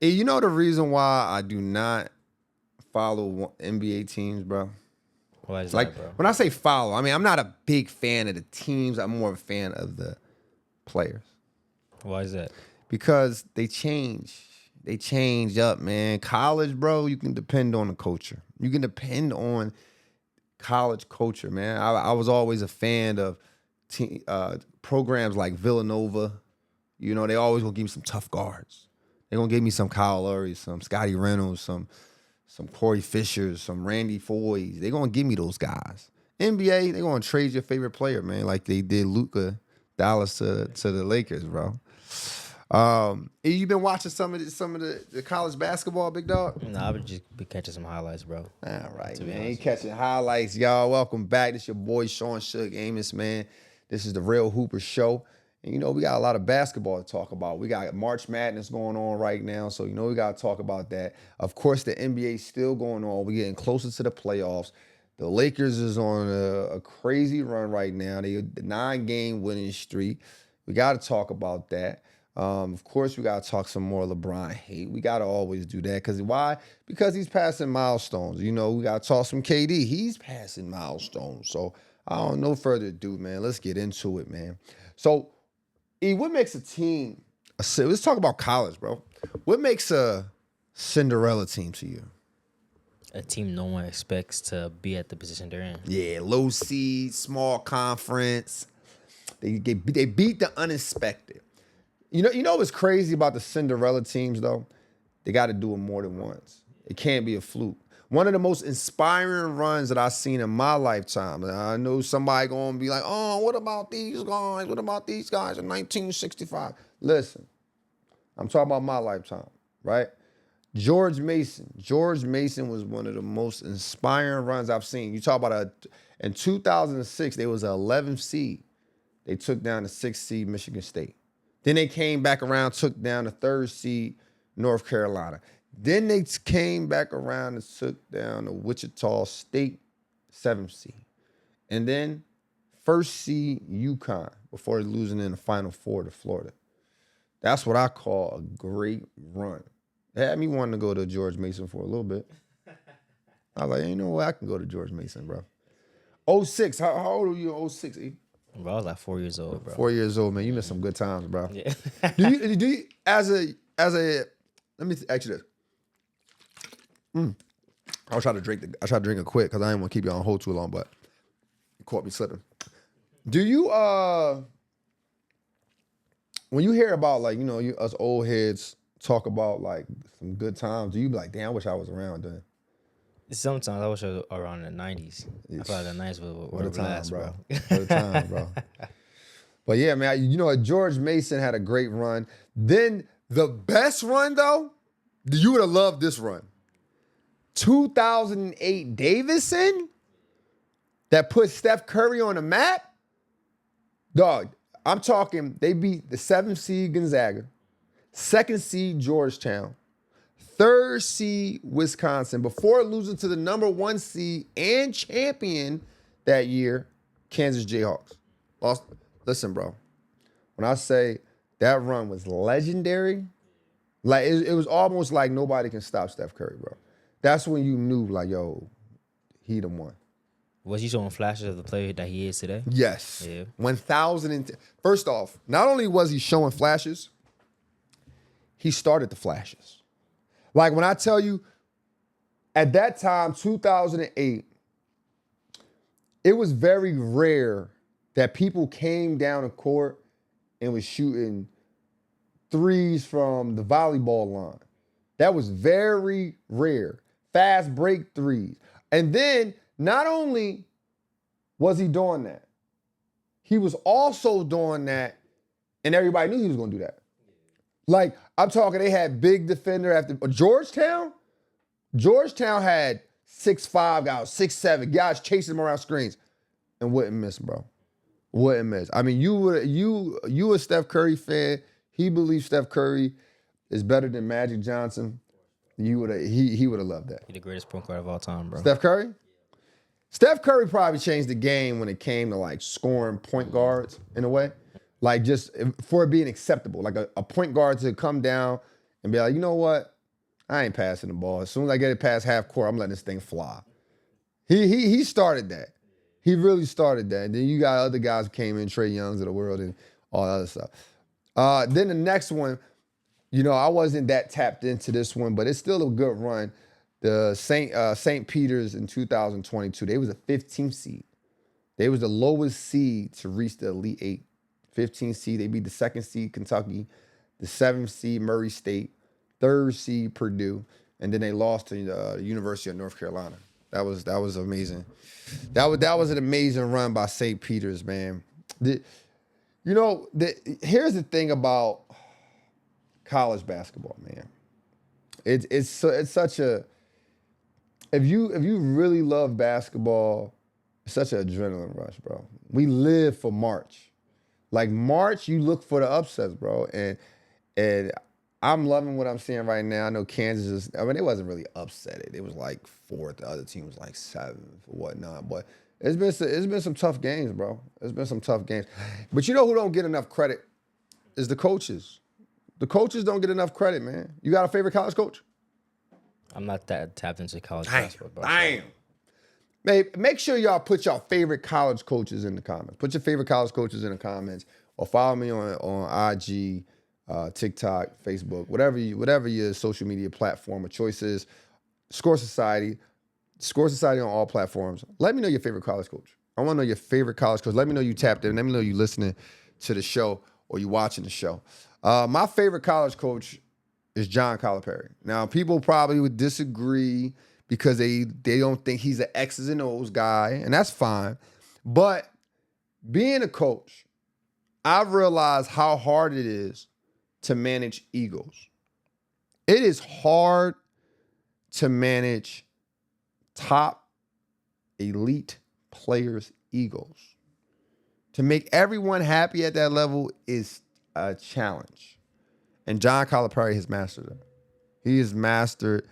You know the reason why I do not follow NBA teams, bro? Why is Like, that, bro? when I say follow, I mean, I'm not a big fan of the teams. I'm more of a fan of the players. Why is that? Because they change. They change up, man. College, bro, you can depend on the culture. You can depend on college culture, man. I was always a fan of programs like Villanova. You know, they always gonna give me some tough guards. They're gonna give me some Kyle Lowry, some Scotty Reynolds, some Corey Fishers, some Randy Foys. They're gonna give me those guys. NBA, they're gonna trade your favorite player, man, like they did Luka Dallas to the Lakers, bro. You been watching some of the college basketball, big dog? No, I would just be catching some highlights, bro. All right, To be man. honest. Ain't catching highlights, y'all. Welcome back. This your boy Sean Shook Amos, man. This is the Real Hooper Show. And you know, we got a lot of basketball to talk about. We got March Madness going on right now, so you know we got to talk about that. Of course, the NBA is still going on. We're getting closer to the playoffs. The Lakers is on a crazy run right now. They the 9-game winning streak. We got to talk about that. Of course, we got to talk some more LeBron hate. We got to always do that. Because why? Because he's passing milestones. You know, we got to talk some KD. He's passing milestones. So, I don't know further ado, man. Let's get into it, man. So, what makes a team, let's talk about college, bro. What makes a Cinderella team to you? A team no one expects to be at the position they're in. Yeah, low seed, small conference. They beat the unexpected. You know what's crazy about the Cinderella teams, though? They got to do it more than once. It can't be a fluke. One of the most inspiring runs that I've seen in my lifetime. And I know somebody going to be like, oh, what about these guys? What about these guys in 1965? Listen, I'm talking about my lifetime, right? George Mason. George Mason was one of the most inspiring runs I've seen. You talk about in 2006, they was an 11th seed. They took down the 6th seed Michigan State. Then they came back around, took down the 3rd seed North Carolina. Then they came back around and took down the Wichita State 7th seed. And then 1st seed UConn before losing in the Final Four to Florida. That's what I call a great run. It had me wanting to go to George Mason for a little bit. I was like, you know what? I can go to George Mason, bro. 06. How old were you in 06, E? Bro, I was like 4 years old, bro. 4 years old, man. You missed some good times, bro. Yeah. do you as a let me ask you this. I'll try to drink it quick because I didn't want to keep you on hold too long, but it caught me slipping. Do you when you hear about, like, you know, us old heads talk about like some good times, do you be like, damn, I wish I was around then? Sometimes I wish I was around in the 90s. I feel like the 90s were the last, bro. What a time, bro. But yeah, man, you know, George Mason had a great run. Then the best run, though, you would have loved this run. 2008 Davidson that put Steph Curry on the map. Dog, I'm talking, they beat the 7th seed Gonzaga, 2nd seed Georgetown, 3rd seed Wisconsin, before losing to the number 1 seed and champion that year, Kansas Jayhawks. Listen, bro, when I say that run was legendary, like it was almost like nobody can stop Steph Curry, bro. That's when you knew, like, yo, he the one. Was he showing flashes of the player that he is today? Yes. Yeah. 1,010. First off, not only was he showing flashes, he started the flashes. Like, when I tell you, at that time, 2008, it was very rare that people came down the court and was shooting threes from the volleyball line. That was very rare. Fast break threes. And then, not only was he doing that, he was also doing that, and everybody knew he was going to do that. Like, I'm talking, they had big defender after Georgetown. Georgetown had 6'5" guys, 6'7" guys chasing him around screens and wouldn't miss, bro. Wouldn't miss. I mean, you a Steph Curry fan. He believes Steph Curry is better than Magic Johnson. He would have loved that. He's the greatest point guard of all time, bro. Steph Curry? Steph Curry probably changed the game when it came to, like, scoring point guards in a way. Like, just for it being acceptable. Like a point guard to come down and be like, you know what? I ain't passing the ball. As soon as I get it past half court, I'm letting this thing fly. He started that. He really started that. And then you got other guys who came in, Trae Youngs of the world and all that other stuff. Then the next one, I wasn't that tapped into this one, but it's still a good run. The St. Peter's in 2022, they was a 15th seed. They was the lowest seed to reach the Elite Eight. 15th seed, they beat the 2nd seed Kentucky, the 7th seed Murray State, 3rd seed Purdue, and then they lost to the University of North Carolina. That was amazing. That was an amazing run by St. Peter's, man. Here's the thing about college basketball, man. It's such a, if you really love basketball, it's such an adrenaline rush, bro. We live for March. Like March, you look for the upsets, bro. And I'm loving what I'm seeing right now. I know Kansas it wasn't really upset. It was like 4th. The other team was like 7th or whatnot. But it's been some tough games, bro. It's been some tough games. But you know who don't get enough credit is the coaches. The coaches don't get enough credit, man. You got a favorite college coach? I'm not that tapped into college basketball, bro. Damn. Make sure y'all put your favorite college coaches in the comments. Put your favorite college coaches in the comments, or follow me on IG, TikTok, Facebook, whatever your social media platform of choice is. Score Society on all platforms. Let me know your favorite college coach. I want to know your favorite college coach. Let me know you tapped in. Let me know you listening to the show or you watching the show. My favorite college coach is John Calipari. Now, people probably would disagree because they don't think he's an X's and O's guy, and that's fine. But being a coach, I've realized how hard it is to manage egos. It is hard to manage top elite players' egos. To make everyone happy at that level is a challenge. And John Calipari has mastered it. He has mastered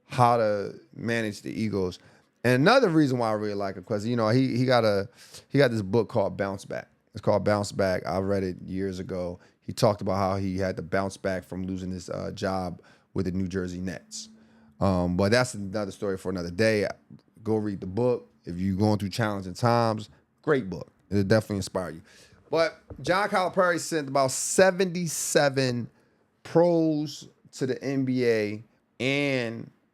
how to manage the egos. And another reason why I really like him, because he got this book called Bounce Back. It's called Bounce Back. I read it years ago. He talked about how he had to bounce back from losing his job with the New Jersey Nets. But that's another story for another day. Go read the book. If you're going through challenging times, great book. It'll definitely inspire you. But John Calipari sent about 77 pros to the NBA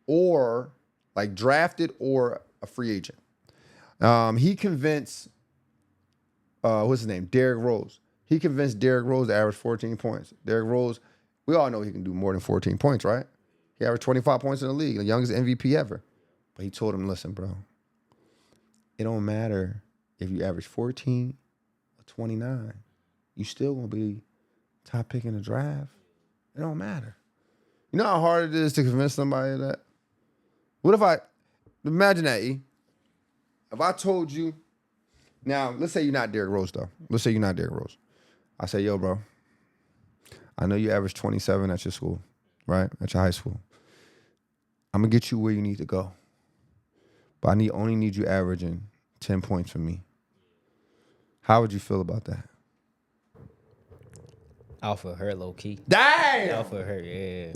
or like drafted or a free agent. He convinced, what's his name? Derrick Rose. He convinced Derrick Rose to average 14 points. Derrick Rose, we all know he can do more than 14 points, right? He averaged 25 points in the league, the youngest MVP ever. But he told him, listen, bro, it don't matter if you average 14 or 29. You still gonna be top pick in the draft. It don't matter. You know how hard it is to convince somebody of that? What if imagine that, E. If I told you, now, let's say you're not Derrick Rose, though. Let's say you're not Derrick Rose. I say, yo, bro, I know you average 27 at your school, right? At your high school. I'm going to get you where you need to go. But I only need you averaging 10 points for me. How would you feel about that? Alpha hurt low key. Damn! Alpha hurt, yeah.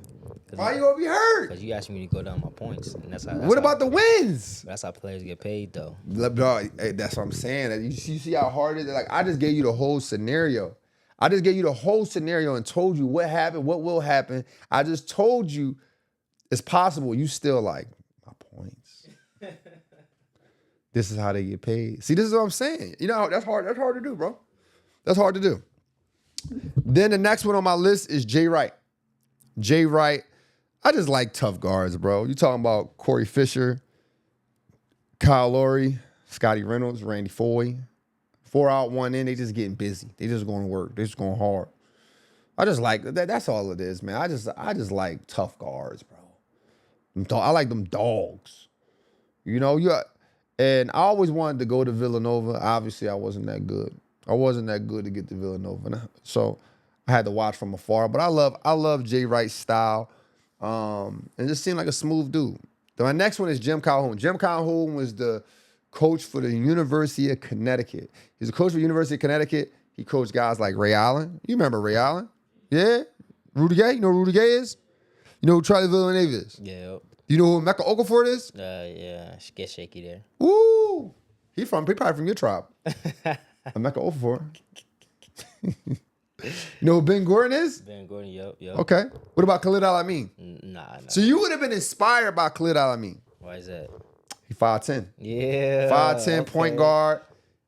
Why you gonna be hurt? Because you asked me to go down my points, and that's how. What about the wins? That's how players get paid, though. Dog, hey, that's what I'm saying. You see how hard it is? Like, I just gave you the whole scenario. And told you what happened, what will happen. I just told you it's possible. You still like, my points. This is how they get paid. See, this is what I'm saying. You know, that's hard to do, bro. That's hard to do. Then the next one on my list is Jay Wright. Jay Wright, I just like tough guards, bro. You talking about Corey Fisher, Kyle Lowry, Scotty Reynolds, Randy Foye. 4 out, 1 in, they just getting busy. They just going to work. They just going hard. I just like that. That's all it is, man. I just like tough guards, bro. I like them dogs. You know, and I always wanted to go to Villanova. Obviously, I wasn't that good. I wasn't that good to get to Villanova. So I had to watch from afar. But I love Jay Wright's style. And it just seemed like a smooth dude. Then my next one is Jim Calhoun. Jim Calhoun was the coach for the University of Connecticut. He's a coach for the University of Connecticut. He coached guys like Ray Allen. You remember Ray Allen? Yeah? Rudy Gay? You know who Rudy Gay is? You know who Charlie Villanova is? Yeah. You know who Mecca Okafor is? Yeah. Get shaky there. Woo! He probably from your tribe. Mecca Okafor. You know who Ben Gordon is? Ben Gordon, yep. Okay. What about Khalid Al-Amin? Nah. So you would have been inspired by Khalid Al-Amin. Why is that? He 5'10". Yeah. 5'10", point guard.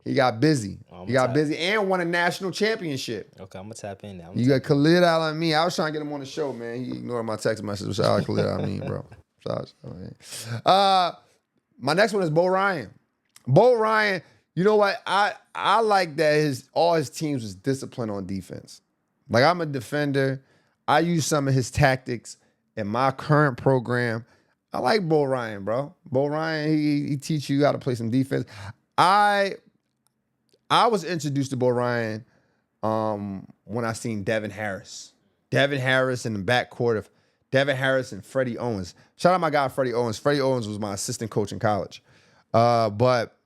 He got busy. He got tap. busy and won a national championship. Okay, I'm gonna tap in now. You got Khalid Al-Amin. I was trying to get him on the show, man. He ignored my text message. Shout out Khalid Al-Amin, bro. Shout out. My next one is Bo Ryan. Bo Ryan, you know what? I like that all his teams was disciplined on defense. Like, I'm a defender. I use some of his tactics in my current program. I like Bo Ryan, bro. Bo Ryan, he teach you how to play some defense. I was introduced to Bo Ryan when I seen Devin Harris. Devin Harris in the backcourt of Devin Harris and Freddie Owens. Shout out my guy Freddie Owens. Freddie Owens was my assistant coach in college. But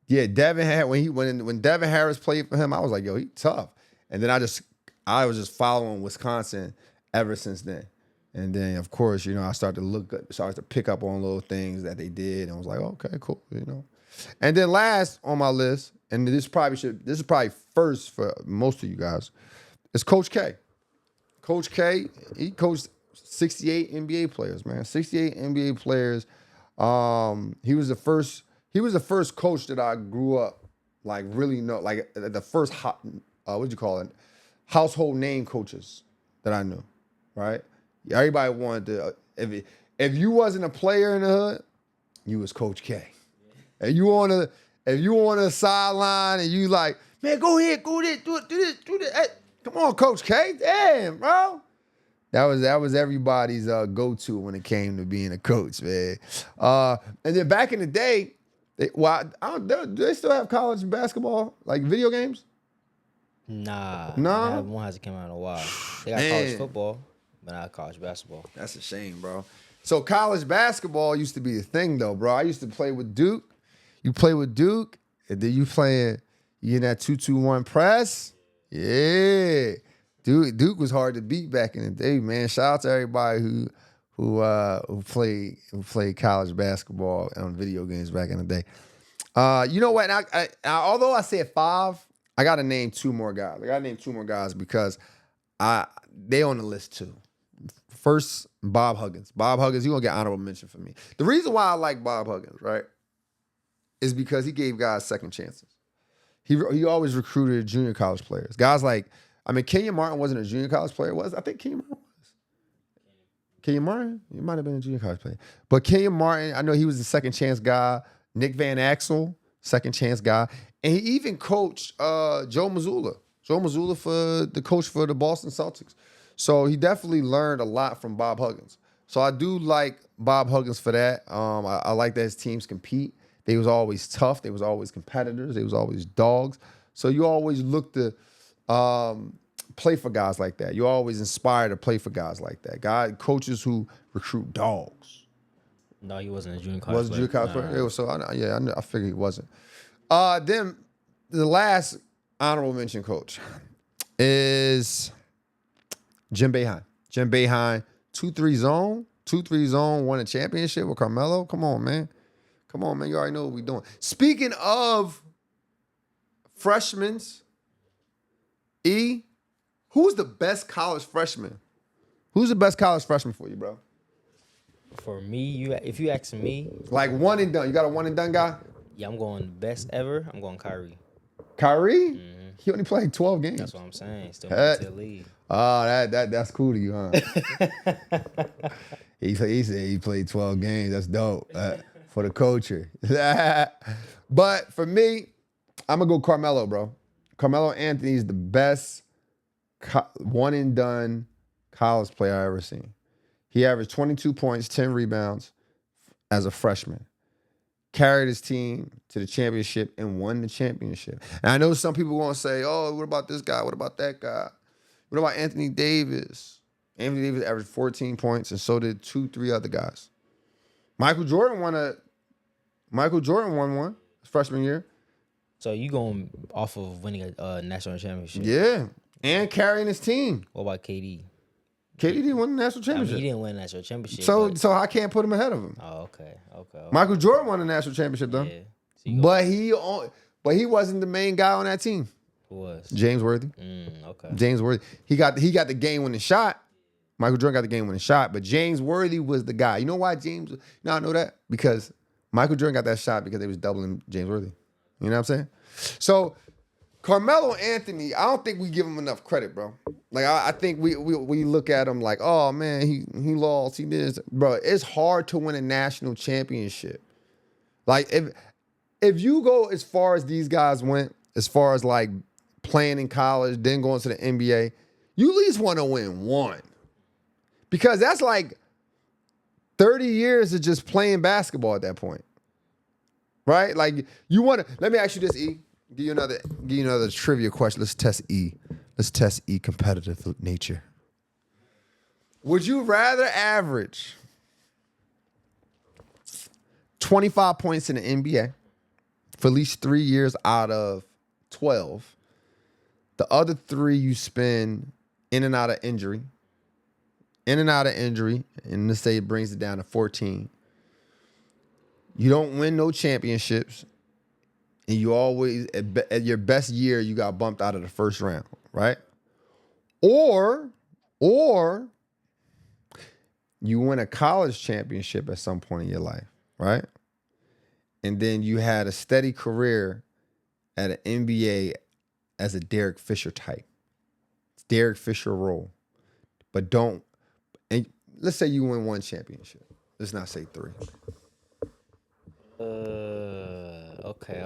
yeah, when Devin Harris played for him, I was like, yo, he tough. And then I was just following Wisconsin ever since then. And then, of course, you know, I started to pick up on little things that they did, and I was like, okay, cool, you know. And then last on my list, and this is probably first for most of you guys, is Coach K. Coach K, he coached 68 NBA players, man. 68 NBA players. He was the first coach that I grew up like really know, like the first household name coaches that I knew, right? Everybody wanted to. If you wasn't a player in the hood, you was Coach K. If you on a sideline and you like, man, go ahead, do this. Hey, come on, Coach K. Damn, bro. That was everybody's go-to when it came to being a coach, man. And then back in the day, do they still have college basketball, like video games? Nah. No? One hasn't come out in a while. They got college football, but not college basketball. That's a shame, bro. So college basketball used to be the thing, though, bro. I used to play with Duke. You play with Duke, and then you in that 2-2-1 press. Yeah. Duke was hard to beat back in the day, man. Shout out to everybody who played college basketball on video games back in the day. You know what? Although I said 5, I got to name 2 more guys. I got to name 2 more guys because they on the list too. First, Bob Huggins. Bob Huggins, he gonna get honorable mention for me. The reason why I like Bob Huggins, right, is because he gave guys second chances. He always recruited junior college players. Guys like, Kenyon Martin wasn't a junior college player, was? I think Kenyon Martin was. Kenyon Martin? He might have been a junior college player. But Kenyon Martin, I know he was the second chance guy. Nick Van Axel, second chance guy. And he even coached Joe Mazzulla. Joe Mazzulla for the coach for the Boston Celtics. So he definitely learned a lot from Bob Huggins. So I do like Bob Huggins for that. I like that his teams compete. They was always tough. They was always competitors. They was always dogs. So you always look to play for guys like that. You're always inspired to play for guys like that. Coaches who recruit dogs. No, he wasn't a junior college player. Wasn't a junior college player? It was, so I figured he wasn't. Then the last honorable mention coach is Jim Boeheim. Jim Boeheim, 2-3 zone, won a championship with Carmelo. Come on, man. You already know what we're doing. Speaking of freshmen, who's the best college freshman? Who's the best college freshman for you, bro? For me, if you ask me, like one and done. You got a one and done guy? Yeah, I'm going best ever. I'm going Kyrie. Kyrie? Mm-hmm. He only played 12 games. That's what I'm saying. Still to the league. Oh, that's cool to you, huh? He said he played 12 games. That's dope for the culture. But for me, I'm gonna go Carmelo, bro. Carmelo Anthony is the best one and done college player I ever seen. He averaged 22 points, 10 rebounds as a freshman. Carried his team to the championship and won the championship. And I know some people want to say, oh, what about this guy? What about that guy? What about Anthony Davis? Anthony Davis averaged 14 points, and so did 2-3 other guys. Michael Jordan won one his freshman year. So you going off of winning a national championship? Yeah, and carrying his team. What about KD? KD didn't win the national I championship. mean, he didn't win a national championship. So I can't put him ahead of him. Oh, okay. Michael Jordan won the national championship though. Yeah. So But he wasn't the main guy on that team. who was? James Worthy. Okay. James Worthy. He got the game winning shot. Michael Jordan got the game winning shot, but James Worthy was the guy. You know why James? I know that because Michael Jordan got that shot because they was doubling James Worthy. You know what I'm saying? So Carmelo Anthony, I don't think we give him enough credit, bro. Like I think we look at him like, oh man, he lost, he did this. Bro, it's hard to win a national championship. Like if you go as far as these guys went, as far as like playing in college, then going to the NBA, you at least want to win one. Because that's like 30 years of just playing basketball at that point. Right? Like you want to, let me ask you this, E. Give you another trivia question. Let's test E. Let's test E competitive nature. Would you rather average 25 points in the NBA for at least 3 years out of 12? The other 3 you spend in and out of injury. And let's say it brings it down to 14. You don't win no championships. And you always, at your best year, you got bumped out of the first round, right? Or you win a college championship at some point in your life, right? And then you had a steady career at an NBA as a Derek Fisher type. It's Derek Fisher role. But and let's say you win 1 championship. Let's not say 3. Okay.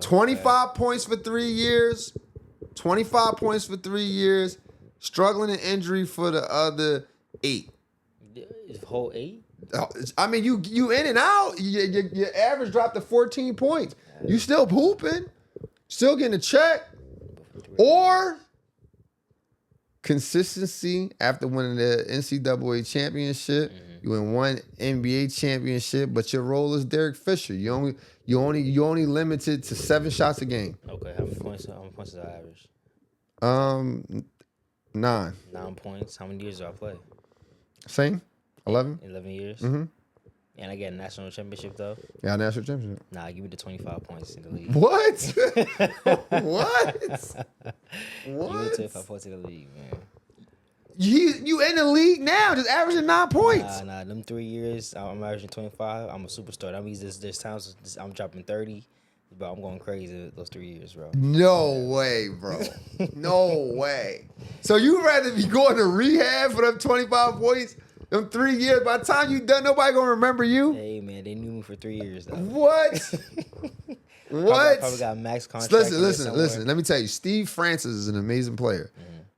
25 points for 3 years. 25 points for 3 years. Struggling in injury for the other 8. Whole 8? I mean, you in and out. Your average dropped to 14 points. You still pooping. Still getting a check. Or consistency after winning the NCAA championship. You win 1 NBA championship, but your role is Derek Fisher. You only limited to 7 shots a game. Okay, how many points is the average? 9. 9 points. How many years do I play? Same. 11. 11 years. Mm-hmm. And I get a national championship though. Yeah, national championship. Nah, give me the 25 points in the league. What? What? Give me 25 points in the league, man. You in the league now, just averaging 9 points. Nah. Them 3 years, I'm averaging 25. I'm a superstar. That means there's times I'm dropping 30, but I'm going crazy those 3 years, bro. No way, bro. No way. So you rather be going to rehab for them 25 points, them 3 years? By the time you done, nobody gonna remember you. Hey man, they knew me for 3 years though. What? What? Probably got a max contract. Listen. Let me tell you, Steve Francis is an amazing player,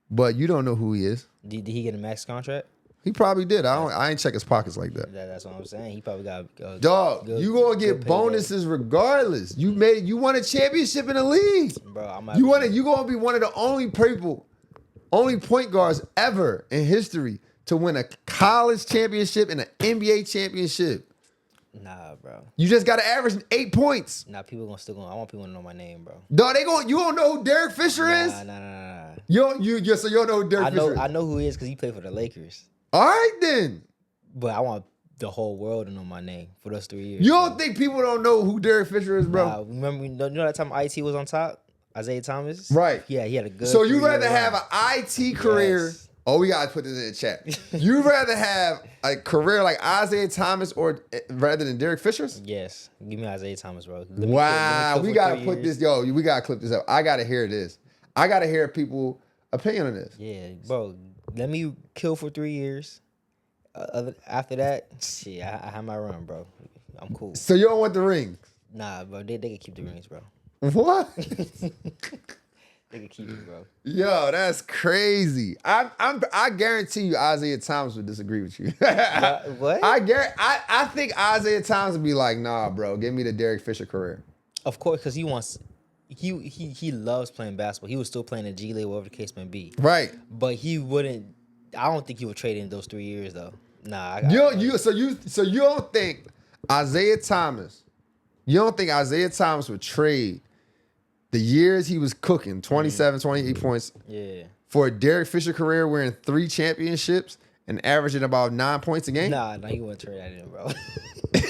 but you don't know who he is. Did he get a max contract? He probably did. I ain't check his pockets like that. That's what I'm saying. He probably got dog. You gonna get bonuses regardless. You won a championship in the league, bro. You gonna be one of the only point guards ever in history to win a college championship and an NBA championship. Nah, bro. You just got to average 8 points. Nah, people gonna I want people to know my name, bro. Dog, you don't know who Derek Fisher is? Nah. So you don't know who Derek Fisher is? I know who he is because he played for the Lakers. All right, then. But I want the whole world to know my name for those 3 years. You don't think people don't know who Derek Fisher is, bro? Nah, remember, you know that time IT was on top? Isaiah Thomas? Right. Yeah, he had a good. So you rather have an IT career? Yes. Oh, we gotta put this in the chat. You rather have a career like Isaiah Thomas or rather than Derek Fisher's? Yes. Give me Isaiah Thomas, bro. Wow. We gotta put this, we gotta clip this up. I gotta hear this. I gotta hear people's opinion on this. Yeah, bro. Let me kill for 3 years. After that, shit, I have my run, bro. I'm cool. So you don't want the rings? Nah, bro. They can keep the rings, bro. What? They can keep it, bro. Yo, that's crazy. I guarantee you Isaiah Thomas would disagree with you. What? I think Isaiah Thomas would be like, nah, bro, give me the Derek Fisher career. Of course, because he loves playing basketball. He was still playing the G League, whatever the case may be. Right. But he wouldn't. I don't think he would trade in those 3 years though. Nah. So you don't think Isaiah Thomas? You don't think Isaiah Thomas would trade the years he was cooking, 27, 28 points. Yeah. For a Derek Fisher career, wearing 3 championships and averaging about 9 points a game. Nah, he wouldn't trade that in, bro.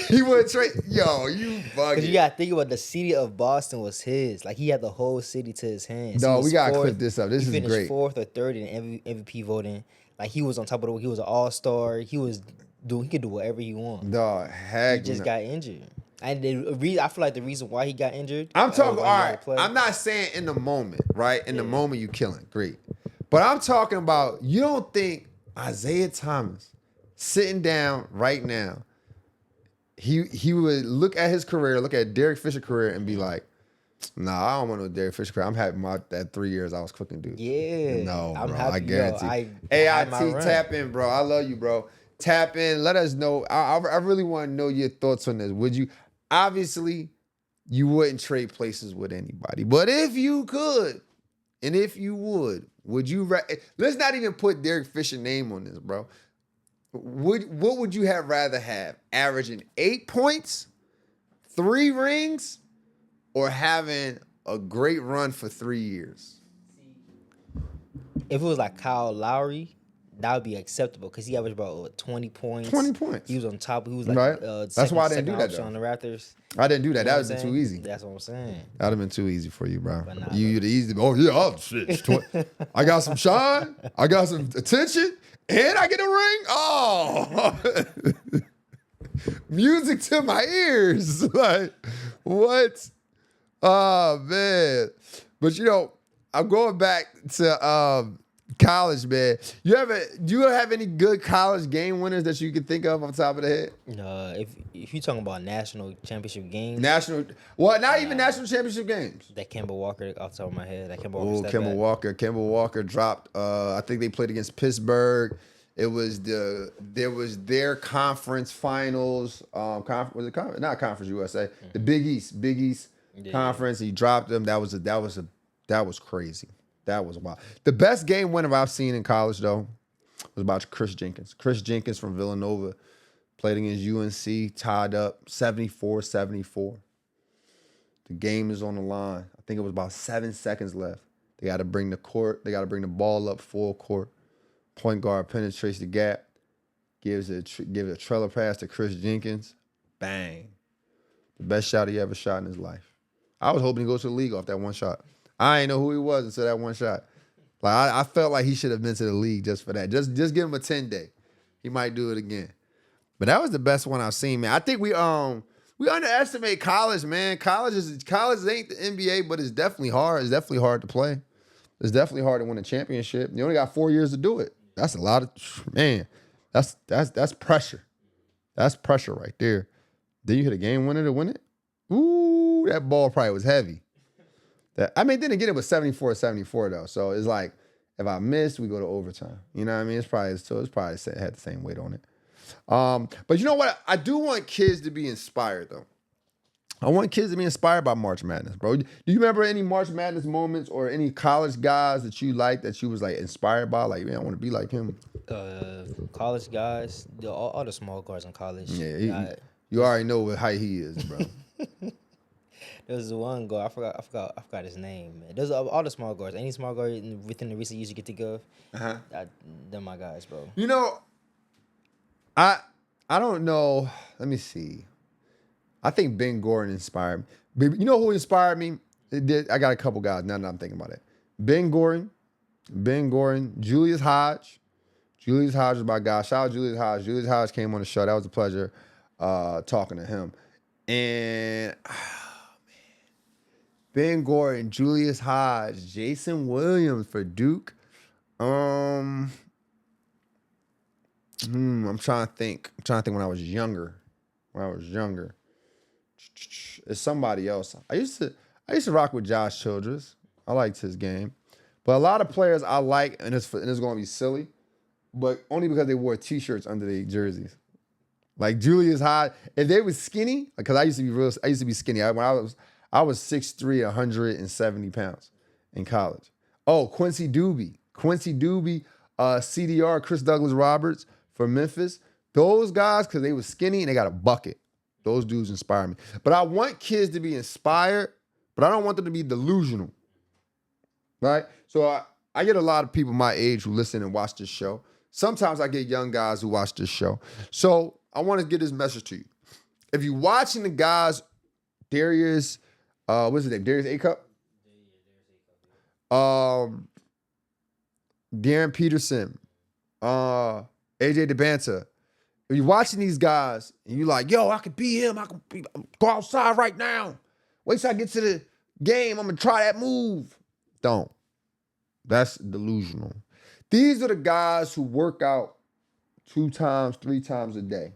He wouldn't trade. Yo, you bugging. Because you got to think about the city of Boston was his. Like, he had the whole city to his hands. No, we got to clip this up. This is great. He finished 4th or 3rd in MVP voting. Like, he was on top of he was an all-star. He could do whatever he wanted. No, heck He just got injured. And I feel like the reason why he got injured. I'm talking, all right, I'm not saying in the moment, right? In the moment you killing, great. But I'm talking about, you don't think Isaiah Thomas sitting down right now, he would look at his career, look at Derek Fisher's career and be like, nah, I don't want no Derek Fisher career. I'm happy that 3 years I was cooking, dude. Yeah. No, I'm bro, happy, I guarantee. AIT, tap in, bro. I love you, bro. Tap in. Let us know. I really want to know your thoughts on this. Would you? Obviously, you wouldn't trade places with anybody. But if you could, and if you would you? Let's not even put Derek Fisher's name on this, bro. What would you have rather have? Averaging 8 points, 3 rings, or having a great run for 3 years? If it was like Kyle Lowry, that would be acceptable because he averaged about 20 points. 20 points. He was on top. He was like right. That's why I didn't do that though. On the Raptors. I didn't do that. That would have been too easy. That's what I'm saying. That would have been too easy for you, bro. Nah, you the easy. Oh yeah, oh shit. I got some shine. I got some attention, and I get a ring. Oh, music to my ears. Like what? Oh man. But you know, I'm going back to college, man. Do you have any good college game winners that you can think of off the top of the head? If you're talking about national championship games, not even national championship games. That Kemba Walker off the top of my head. Kemba Walker dropped. I think they played against Pittsburgh. It was their conference finals. Was it conference? Not Conference USA. The Big East conference. He dropped them. That was crazy. That was wild. The best game winner I've seen in college, though, was about Chris Jenkins. Chris Jenkins from Villanova played against UNC, tied up 74-74. The game is on the line. I think it was about 7 seconds left. They got to bring the ball up full court. Point guard penetrates the gap, gives a trailer pass to Chris Jenkins. Bang. The best shot he ever shot in his life. I was hoping to go to the league off that one shot. I ain't know who he was until that one shot. Like I felt like he should have been to the league just for that. Just give him a 10-day. He might do it again. But that was the best one I've seen, man. I think we underestimate college, man. College ain't the NBA, but it's definitely hard. It's definitely hard to play. It's definitely hard to win a championship. You only got 4 years to do it. That's a lot of man. That's pressure. That's pressure right there. Then you hit a game winner to win it. Ooh, that ball probably was heavy. Then again, it was 74-74 though. So it's like if I missed, we go to overtime. You know what I mean? It's probably had the same weight on it. But you know what? I do want kids to be inspired though. I want kids to be inspired by March Madness, bro. Do you remember any March Madness moments or any college guys that you liked that you was like inspired by? Like, man, I want to be like him. College guys, all the small guards in college. Yeah, you already know what height he is, bro. There was one guard, I forgot his name, man. There's all the small guards. Any small guard within the recent years you get to go, they're my guys, bro. You know, I don't know. Let me see. I think Ben Gordon inspired me. You know who inspired me? I got a couple guys now that I'm thinking about it. Ben Gordon, Julius Hodge. Julius Hodge was my guy. Shout out Julius Hodge. Julius Hodge came on the show. That was a pleasure talking to him. And Ben Gordon, Julius Hodge, Jason Williams for Duke. I'm trying to think. when I was younger. It's somebody else. I used to rock with Josh Childress. I liked his game. But a lot of players I like, and it's going to be silly, but only because they wore T-shirts under their jerseys. Like Julius Hodge, if they was skinny, because I used to be skinny. When I was 6'3", 170 pounds in college. Oh, Quincy Doobie, CDR, Chris Douglas Roberts for Memphis. Those guys, because they was skinny and they got a bucket. Those dudes inspire me. But I want kids to be inspired but I don't want them to be delusional, right? So I get a lot of people my age who listen and watch this show. Sometimes I get young guys who watch this show. So I want to get this message to you. If you're watching the guys, Darius, what's his name? Darius A-Cup? Darren Peterson, AJ DeBanta. If you're watching these guys and you're like, yo, I could be him. I could go outside right now. Wait till I get to the game. I'm going to try that move. Don't. That's delusional. These are the guys who work out 2 times, 3 times a day,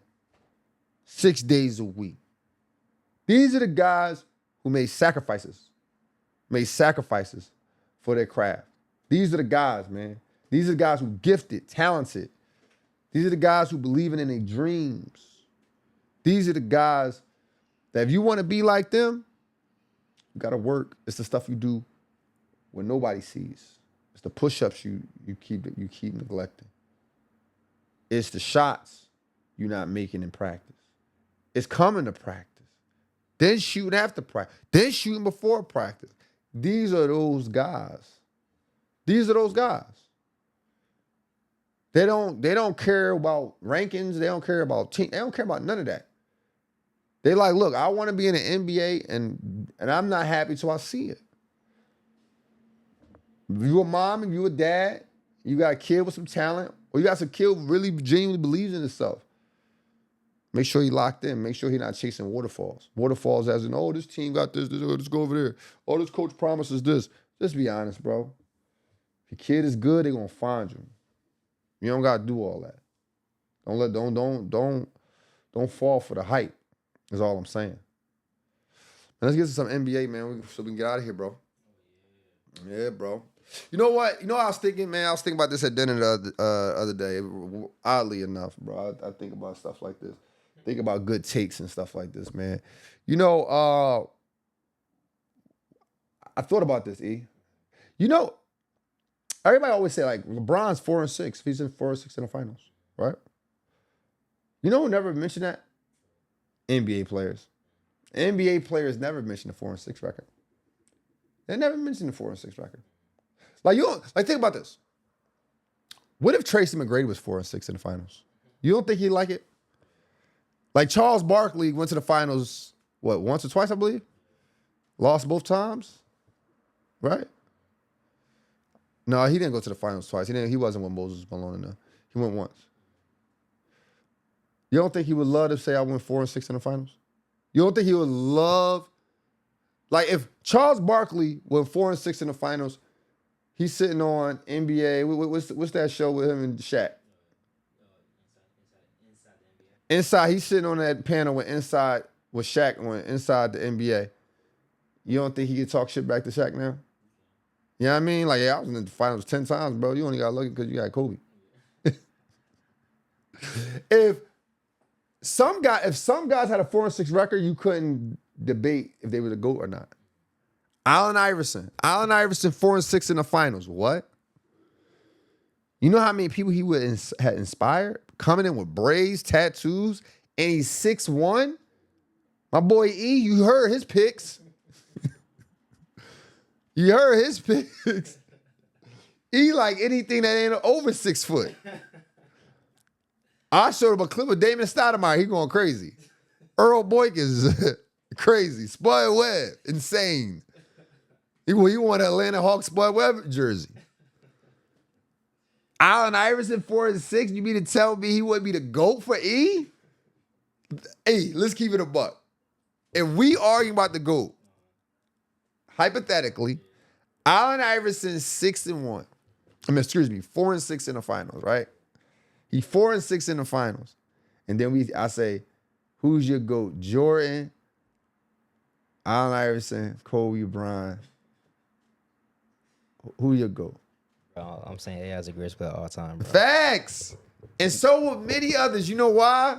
6 days a week. These are the guys who made sacrifices for their craft. These are the guys, man. These are the guys who gifted, talented. These are the guys who believe in their dreams. These are the guys that if you want to be like them, you got to work. It's the stuff you do when nobody sees. It's the push-ups you keep neglecting. It's the shots you're not making in practice. It's coming to practice. Then shooting after practice. Then shooting before practice. These are those guys. These are those guys. They don't care about rankings. They don't care about team. They don't care about none of that. They like, look, I want to be in the NBA and I'm not happy till I see it. If you a mom, if you a dad, you got a kid with some talent, or you got some kid who really genuinely believes in himself, make sure he locked in. Make sure he's not chasing waterfalls. Waterfalls as in, oh, this team got this, let's go over there. Oh, this coach promises this. Just be honest, bro. If your kid is good, they're gonna find you. You don't gotta do all that. Don't fall for the hype, is all I'm saying. Let's get to some NBA, man, so we can get out of here, bro. Yeah, bro. You know what? You know what I was thinking, man? I was thinking about this at dinner the other day. Oddly enough, bro. I think about stuff like this. Think about good takes and stuff like this, man. You know, I thought about this, E. You know, everybody always say, like, LeBron's 4-6. He's in 4-6 in the finals, right? You know who never mentioned that? NBA players. NBA players never mention the 4-6 record. They never mentioned the 4-6 record. Think about this. What if Tracy McGrady was 4-6 in the finals? You don't think he'd like it? Like Charles Barkley went to the finals, what, once or twice, I believe? Lost both times? Right? No, he didn't go to the finals twice. He wasn't with Moses Malone enough. He went once. You don't think he would love to say I went 4-6 in the finals? You don't think he would love, like if Charles Barkley went 4-6 in the finals, he's sitting on NBA. What's that show with him and Shaq? Inside, he's sitting on that panel with Shaq on Inside the NBA. You don't think he could talk shit back to Shaq now? You know what I mean? Like, yeah, I was in the finals 10 times, bro. You only got lucky because you got Kobe. If some guys had a 4-6 record, you couldn't debate if they were the GOAT or not. Allen Iverson 4-6 in the finals. What? You know how many people he had inspired? Coming in with braids, tattoos, and he's 6'1"? My boy E, you heard his picks. You heard his picks. E like anything that ain't over 6 foot. I showed him a clip of Damon Stoudemire. He going crazy. Earl Boyk is crazy. Spud Webb, insane. He won an Atlanta Hawks Spud Webb jersey. Allen Iverson 4-6. You mean to tell me he wouldn't be the GOAT for E? Hey, let's keep it a buck. If we arguing about the GOAT, hypothetically, Allen Iverson 6-1. 4-6 in the finals, right? He 4-6 in the finals. And then I say, who's your GOAT? Jordan, Allen Iverson, Kobe Bryant. Who your GOAT? I'm saying AI is the greatest player of all time, bro. Facts. And so will many others. You know why?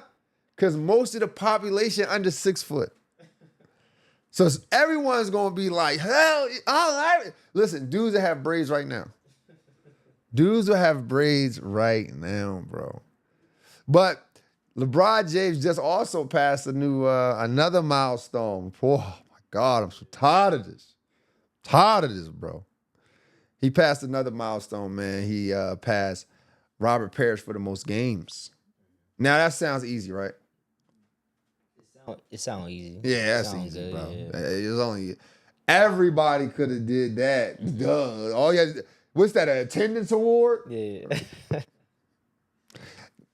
Because most of the population under 6 foot. So everyone's going to be like, hell, listen, dudes that have braids right now. Dudes will have braids right now, bro. But LeBron James just also passed another milestone. Oh, my God, I'm so tired of this. Tired of this, bro. He passed another milestone, man. He passed Robert Parish for the most games. Now, that sounds easy, right? It sounds easy. Yeah, that's easy, good, bro. Yeah. It was only everybody could have did that. Duh. All you had to, what's that? An attendance award? Yeah.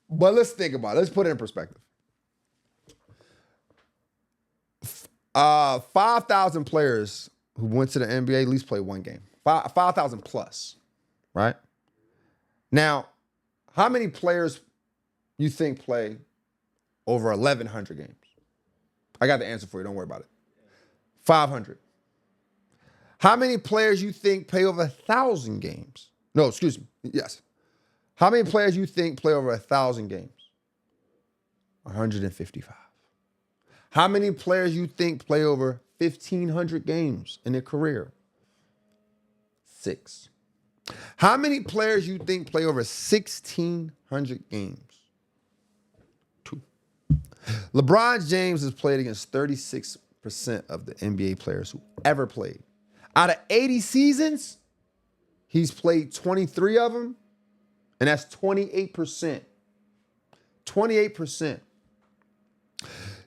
But let's think about it. Let's put it in perspective. 5,000 players who went to the NBA at least played one game. 5,000 plus, right? Now, how many players you think play over 1,100 games? I got the answer for you. Don't worry about it. 500. How many players you think play over 1,000 games? No, excuse me. Yes. How many players you think play over 1,000 games? 155. How many players you think play over 1,500 games in their career? 6. How many players you think play over 1,600 games? 2. LeBron James has played against 36% of the NBA players who ever played. Out of 80 seasons, he's played 23 of them, and that's 28%. 28%.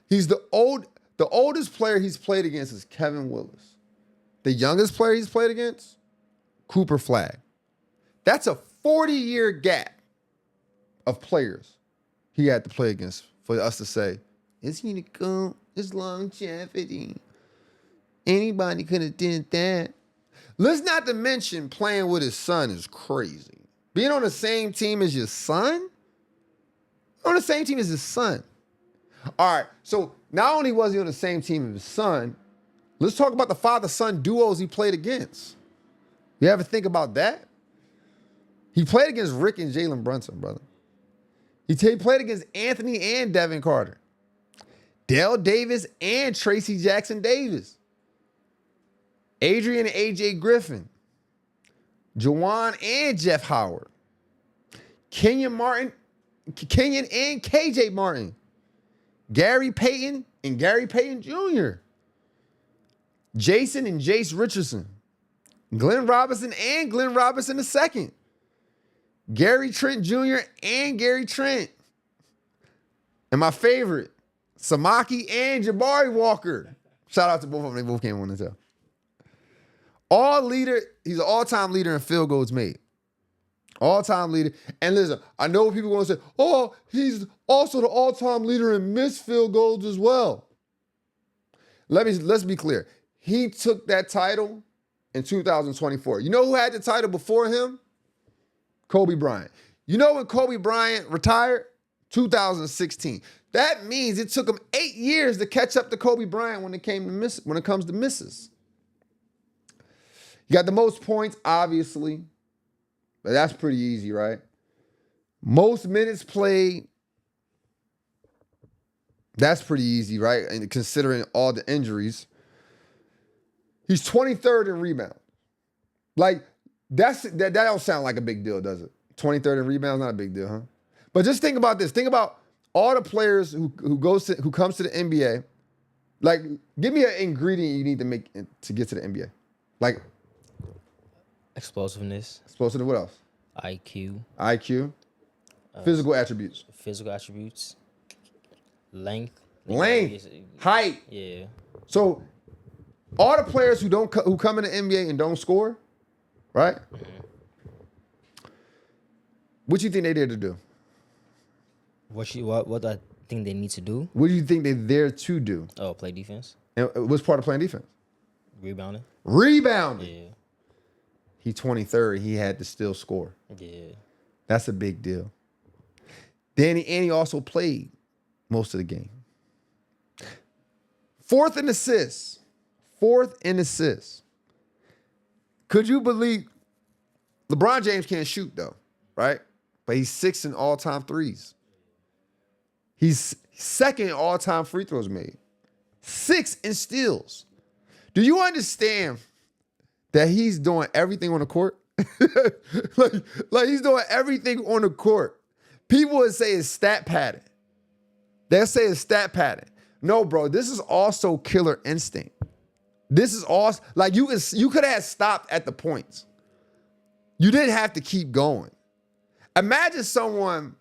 He's the oldest player he's played against is Kevin Willis. The youngest player he's played against, Cooper Flagg. That's a 40-year gap of players he had to play against for us to say, is he the GOAT? Is longevity? Anybody could have did that. Let's not to mention playing with his son is crazy. Being on the same team as your son? On the same team as his son. All right, so not only was he on the same team as his son, let's talk about the father-son duos he played against. You ever think about that? He played against Rick and Jalen Brunson, brother. He played against Anthony and Devin Carter. Dale Davis and Tracy Jackson Davis. Adrian and AJ Griffin. Juwan and Jeff Howard. Kenyon and KJ Martin. Gary Payton and Gary Payton Jr. Jason and Jace Richardson. Glenn Robinson and Glenn Robinson II. Gary Trent Jr. and Gary Trent. And my favorite, Samaki and Jabari Walker. Shout out to both of them. They both came on the tell. He's an all-time leader in field goals made. All-time leader. And listen, I know people going to say, oh, he's also the all-time leader in missed field goals as well. Let's be clear. He took that title in 2024. You know who had the title before him? Kobe Bryant. You know when Kobe Bryant retired? 2016. That means it took him 8 years to catch up to Kobe Bryant when it comes to misses. You got the most points, obviously. But that's pretty easy, right? Most minutes played. That's pretty easy, right? And considering all the injuries. He's 23rd in rebound. Like, that don't sound like a big deal, does it? 23rd in rebounds, not a big deal, huh? But just think about this. Think about all the players who comes to the NBA. Like, give me an ingredient you need to make to get to the NBA. Like, explosiveness. Explosive. What else? IQ. Physical attributes. Length. Height. Yeah. So, all the players who come in the NBA and don't score, right? Mm-hmm. What do you think they there to do? What I think they need to do? What do you think they're there to do? Oh, play defense. And what's part of playing defense? Rebounding. Yeah. He 23rd. He had to still score. Yeah. That's a big deal. And he also played most of the game. Fourth in assists. Could you believe LeBron James can't shoot though, right? But he's 6th in all-time threes. He's 2nd in all-time free throws made. 6th in steals. Do you understand that he's doing everything on the court? like he's doing everything on the court. People would say it's stat padding. They'll say it's stat padding. No, bro, this is also killer instinct. This is awesome. Like you could have stopped at the points. You didn't have to keep going. Imagine someone.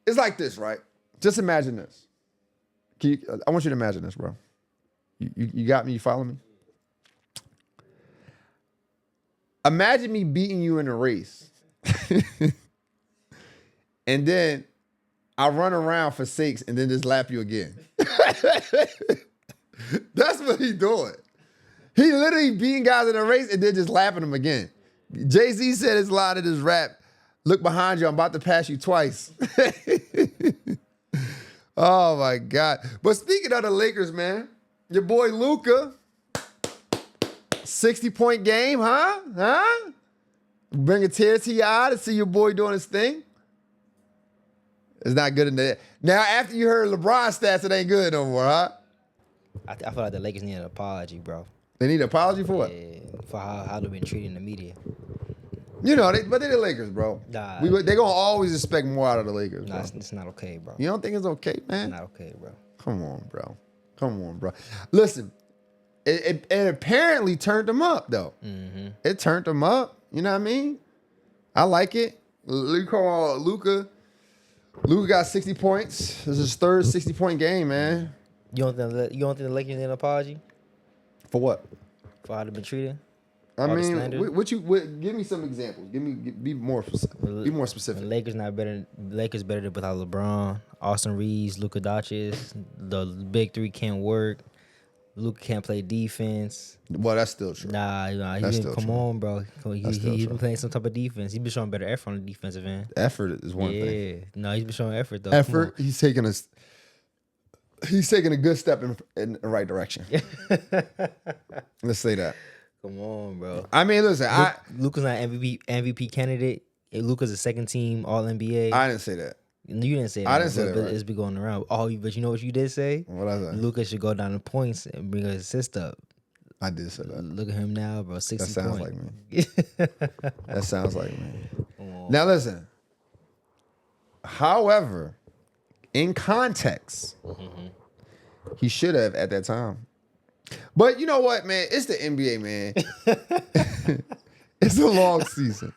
It's like this, right? Just imagine this. I want you to imagine this, bro. You got me? You follow me? Imagine me beating you in a race. And then I run around for 6 and then just lap you again. That's what he doing. He literally beating guys in a race and then just lapping them again. Jay-Z said his line in his rap, look behind you, I'm about to pass you twice. Oh, my God. But speaking of the Lakers, man, your boy Luka, 60-point game, huh? Huh? Bring a tear to your eye to see your boy doing his thing. It's not good enough. Now, after you heard LeBron stats, it ain't good no more, huh? I feel like the Lakers need an apology, bro. They need an apology for what? Yeah, for how they've been treating the media. You know, but they're the Lakers, bro. Nah, they're going to always expect more out of the Lakers, bro. Nah, it's not okay, bro. You don't think it's okay, man? It's not okay, bro. Come on, bro. Listen, it apparently turned them up, though. Mm-hmm. It turned them up. You know what I mean? I like it. Luka got 60 points. This is his third 60-point game, man. You don't think the Lakers need an apology For what? for how they've been treated? I mean, give me some examples. Be more specific. The Lakers better than without LeBron, Austin Reeves, Luka Dončić. The big three can't work. Luka can't play defense. Well, that's still true. Come on, bro. He's been playing some type of defense. He's been showing better effort on the defensive end. Effort is one thing. Yeah, no, he's been showing effort though. Effort. He's taking a good step in the right direction. Let's say that. Come on, bro. I mean, listen, Luka's not MVP candidate. Luka's a second team All NBA. I didn't say that. You didn't say that. I didn't say that. Right. It's been going around. Oh, but you know what you did say? What I said? Luka should go down to points and bring his assist up. I did say that. Look at him now, bro. 60 That sounds points. like me. That sounds like me. Now listen. However, in context, he should have at that time. But you know what, man? It's the NBA, man. It's a long season.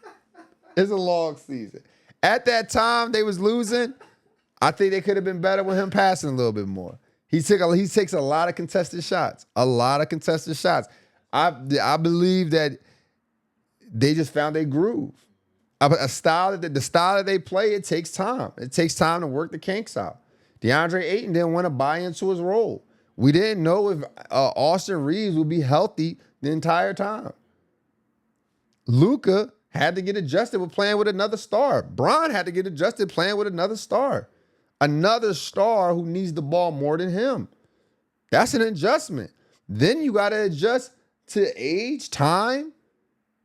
It's a long season. At that time, they was losing. I think they could have been better with him passing a little bit more. He takes a lot of contested shots. I believe that they just found a groove. The style that they play, it takes time. It takes time to work the kinks out. DeAndre Ayton didn't want to buy into his role. We didn't know if Austin Reeves would be healthy the entire time. Luka had to get adjusted with playing with another star. Bron had to get adjusted playing with another star. Another star who needs the ball more than him. That's an adjustment. Then you got to adjust to age, time,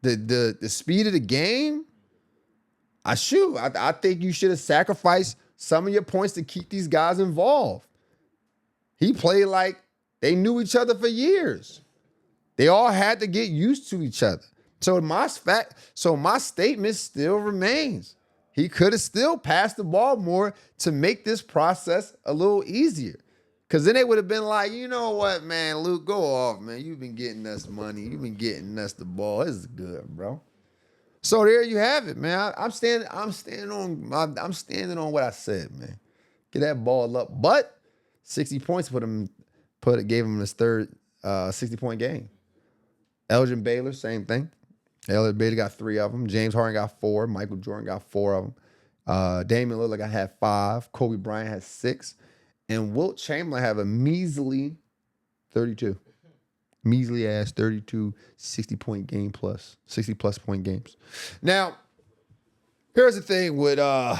the speed of the game. I think you should have sacrificed some of your points to keep these guys involved. He played like they knew each other for years. They all had to get used to each other. So my statement still remains. He could have still passed the ball more to make this process a little easier. Because then they would have been like, you know what, man, Luke, go off, man. You've been getting us money. You've been getting us the ball. This is good, bro. So there you have it, man. I'm standing on what I said, man. Get that ball up. But 60 points gave him his third 60-point game. Elgin Baylor, same thing. Elgin Baylor got 3 of them. James Harden got 4. Michael Jordan got 4 of them. Damian Lillard had 5. Kobe Bryant had 6. And Wilt Chamberlain have a measly 32. Measly ass 32 60-point game plus 60+ point games. Now, here's the thing with I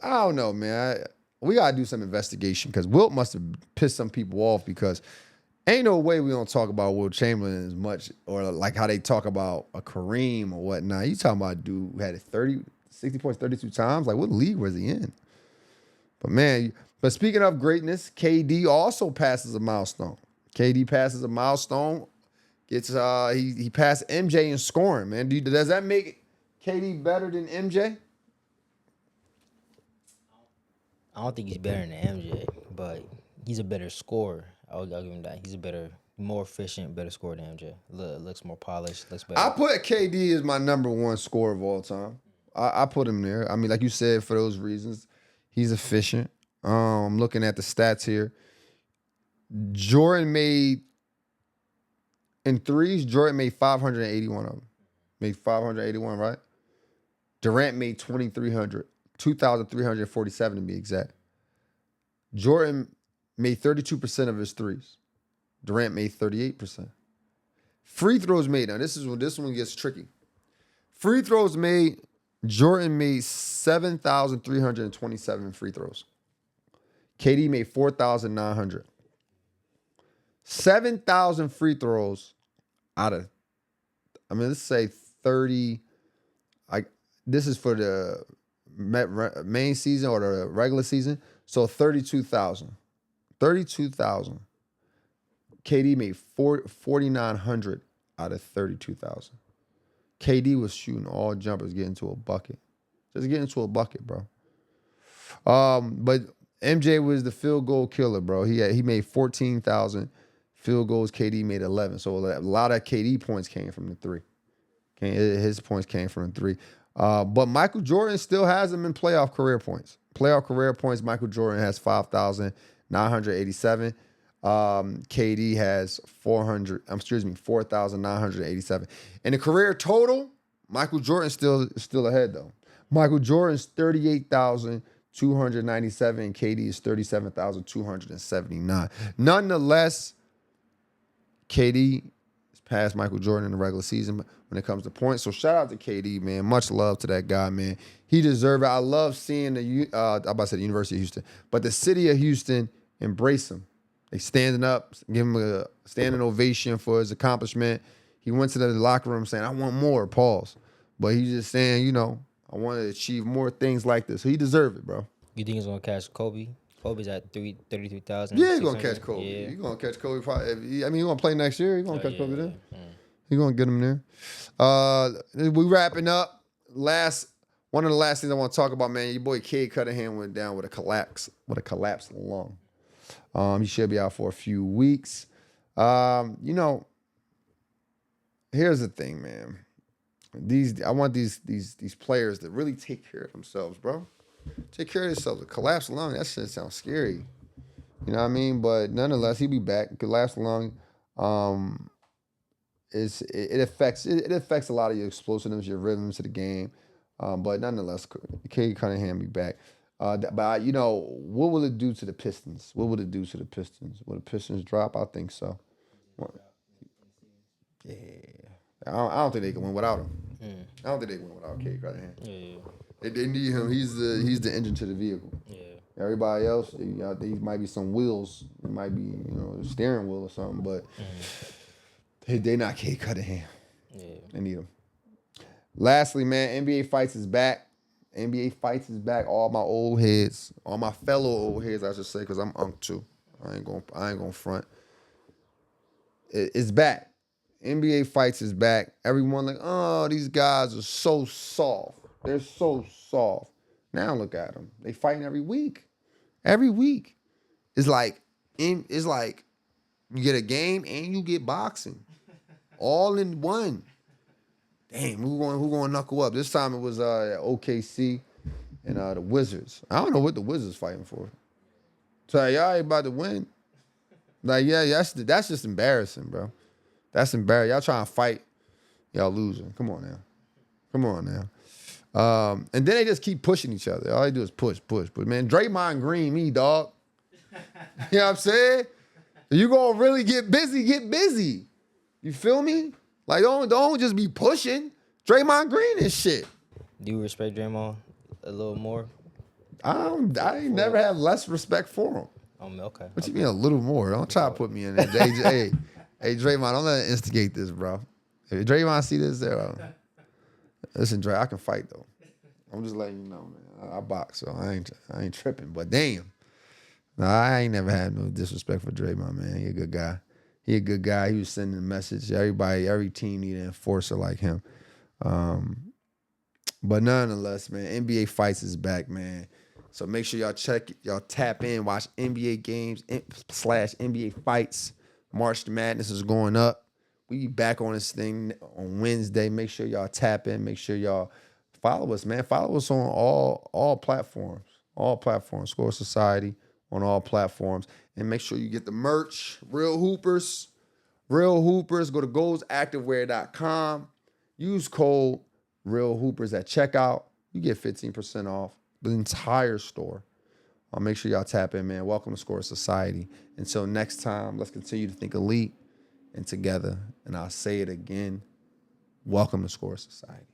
don't know, man. We gotta do some investigation because Wilt must have pissed some people off because ain't no way we don't talk about Wilt Chamberlain as much or like how they talk about a Kareem or whatnot. You talking about a dude who had 60 points 32 times? Like, what league was he in? But speaking of greatness, KD also passes a milestone. KD passes a milestone. He passed MJ in scoring, man. Does that make KD better than MJ? I don't think he's better than MJ, but he's a better scorer. I'll give him that. He's a more efficient, better scorer than MJ. Looks more polished. Looks better. I put KD as my number one scorer of all time. I put him there. I mean, like you said, for those reasons, he's efficient. I'm looking at the stats here. Jordan made in threes. Jordan made 581 of them. Made 581, right? Durant made 2,347 to be exact. Jordan made 32% of his threes. Durant made 38%. Free throws made. Now this one gets tricky. Free throws made. Jordan made 7,327 free throws. KD made 4,900. 7,000 free throws out of, let's say 30. This is for the main season or the regular season. So 32,000. 32,000. KD made 4,900 out of 32,000. KD was shooting all jumpers, getting to a bucket. Just getting to a bucket, bro. But MJ was the field goal killer, bro. He made 14,000 field goals. KD made 11. So a lot of KD points came from the three. His points came from the three. But Michael Jordan still has them in playoff career points. Playoff career points, Michael Jordan has 5,987. KD has 4,987. In the career total, Michael Jordan's still ahead though. Michael Jordan's 38,297 and KD is 37,279. Nonetheless, KD is past Michael Jordan in the regular season when it comes to points. So shout out to KD, man. Much love to that guy, man. He deserves it. I love seeing the University of Houston, but the city of Houston embrace him. They standing up, give him a standing ovation for his accomplishment. He went to the locker room saying, I want more, pause. But he's just saying, I want to achieve more things like this. So he deserves it, bro. You think he's going to catch Kobe? Kobe's at 33,000. Yeah, he's going to catch Kobe. Yeah. He's going to catch Kobe probably. He's going to play next year. He's going to catch Kobe there. Yeah. He's going to get him there. We wrapping up. One of the last things I want to talk about, man, your boy Cade Cunningham went down with a collapsed lung. He should be out for a few weeks. Here's the thing, man. I want these players to really take care of themselves, bro. Take care of themselves. A collapsed lung, that shit sounds scary. You know what I mean? But nonetheless, he'll be back. Collapsed lung, it affects a lot of your explosiveness, your rhythms to the game. But nonetheless, Cade Cunningham be back. But what will it do to the Pistons? What would it do to the Pistons? Will the Pistons drop? I think so. Yeah. I don't think they can win without him. I don't think they can win without Cade Cunningham. Yeah. They need him. He's the engine to the vehicle. Yeah. Everybody else, there might be some wheels. It might be a steering wheel or something, but they not Cade Cunningham. Yeah. They need him. Lastly, man, NBA Fights is back. NBA Fights is back. All my old heads, all my fellow old heads, I should say, because I'm unk too. I ain't gonna front. It's back. NBA Fights is back. Everyone like, oh, these guys are so soft. They're so soft. Now look at them. They fighting every week. Every week. It's like you get a game and you get boxing. All in one. Damn, who going to knuckle up? This time it was OKC and the Wizards. I don't know what the Wizards fighting for. So y'all ain't about to win. Like, yeah, that's just embarrassing, bro. That's embarrassing. Y'all trying to fight, y'all losing. Come on now. And then they just keep pushing each other. All they do is push. But man, Draymond Green me, dog. You know what I'm saying? If you gonna really get busy. You feel me? Like, don't just be pushing. Draymond Green and shit. Do you respect Draymond a little more? I ain't never had less respect for him. Okay. What you mean a little more? Don't try to put me in there. Hey, Draymond, don't let it instigate this, bro. If Draymond see this, listen, Dre, I can fight though. I'm just letting you know, man. I box, so I ain't tripping. But damn, I ain't never had no disrespect for Draymond, man. He a good guy. He was sending a message. Every team need an enforcer like him. But nonetheless, man, NBA Fights is back, man. So make sure y'all tap in, watch NBA games / NBA Fights. March Madness is going up. We be back on this thing on Wednesday. Make sure y'all tap in. Make sure y'all follow us, man. Follow us on all platforms. All platforms. Score Society on all platforms. And make sure you get the merch. Real Hoopers. Real Hoopers. Go to goalsactivewear.com. Use code Real Hoopers at checkout. You get 15% off the entire store. I'll make sure y'all tap in, man. Welcome to Score Society. Until next time, let's continue to think elite and together. And I'll say it again. Welcome to Score Society.